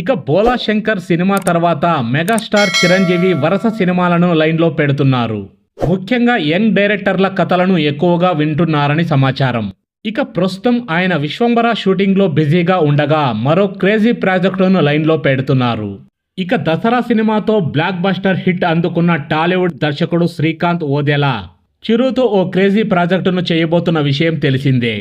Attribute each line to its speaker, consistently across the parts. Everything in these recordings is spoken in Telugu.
Speaker 1: ఇక బోలా శంకర్ సినిమా తర్వాత మెగాస్టార్ చిరంజీవి వరుస సినిమాలను లైన్లో పెడుతున్నారు. ముఖ్యంగా యంగ్ డైరెక్టర్ల కథలను ఎక్కువగా వింటున్నారని సమాచారం. ఇక ప్రస్తుతం ఆయన విశ్వంబర షూటింగ్లో బిజీగా ఉండగా మరో క్రేజీ ప్రాజెక్టును లైన్లో పెడుతున్నారు. ఇక దసరా సినిమాతో బ్లాక్ బస్టర్ హిట్ అందుకున్న టాలీవుడ్ దర్శకుడు శ్రీకాంత్ ఓదెలా చిరుతో ఓ క్రేజీ ప్రాజెక్టును చేయబోతున్న విషయం తెలిసిందే.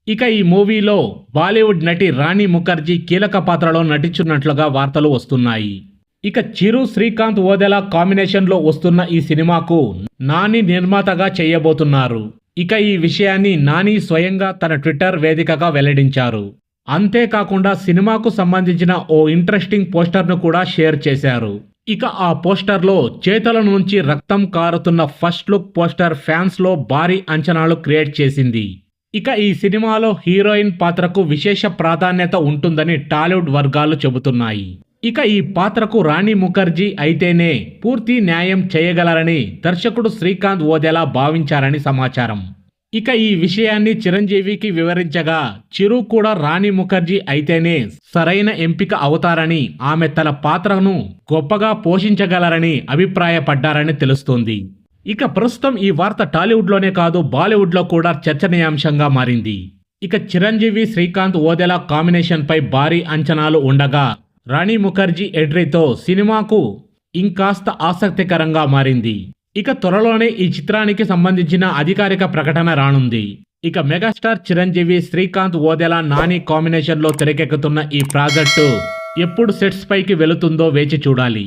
Speaker 1: ఇక ఈ మూవీలో బాలీవుడ్ నటి రాణి ముఖర్జీ కీలక పాత్రలో నటించున్నట్లుగా వార్తలు వస్తున్నాయి. ఇక చిరు శ్రీకాంత్ ఓదెలా కాంబినేషన్లో వస్తున్న ఈ సినిమాకు నాని నిర్మాతగా చేయబోతున్నారు. ఇక ఈ విషయాన్ని నాని స్వయంగా తన ట్విట్టర్ వేదికగా వెల్లడించారు. అంతేకాకుండా సినిమాకు సంబంధించిన ఓ ఇంట్రెస్టింగ్ పోస్టర్ను కూడా షేర్ చేశారు. ఇక ఆ పోస్టర్లో చేతుల నుంచి రక్తం కారుతున్న ఫస్ట్ లుక్ పోస్టర్ ఫ్యాన్స్లో భారీ అంచనాలు క్రియేట్ చేసింది. ఇక ఈ సినిమాలో హీరోయిన్ పాత్రకు విశేష ప్రాధాన్యత ఉంటుందని టాలీవుడ్ వర్గాలు చెబుతున్నాయి. ఇక ఈ పాత్రకు రాణి ముఖర్జీ అయితేనే పూర్తి న్యాయం చేయగలరని దర్శకుడు శ్రీకాంత్ ఓదెలా భావించారని సమాచారం. ఇక ఈ విషయాన్ని చిరంజీవికి వివరించగా చిరు కూడా రాణి ముఖర్జీ అయితేనే సరైన ఎంపిక అవుతారని, ఆమె తన పాత్రను గొప్పగా పోషించగలరని అభిప్రాయపడ్డారని తెలుస్తోంది. ఇక ప్రస్తుతం ఈ వార్త టాలీవుడ్లోనే కాదు బాలీవుడ్లో కూడా చర్చనీయాంశంగా మారింది. ఇక చిరంజీవి శ్రీకాంత్ ఓదెలా కాంబినేషన్పై భారీ అంచనాలు ఉండగా రాణి ముఖర్జీ ఎంట్రీతో సినిమాకు ఇంకాస్త ఆసక్తికరంగా మారింది. ఇక త్వరలోనే ఈ చిత్రానికి సంబంధించిన అధికారిక ప్రకటన రానుంది. ఇక మెగాస్టార్ చిరంజీవి శ్రీకాంత్ ఓదెలా నాని కాంబినేషన్లో తెరకెక్కుతున్న ఈ ప్రాజెక్టు ఎప్పుడు సెట్స్ పైకి వెళుతుందో వేచి చూడాలి.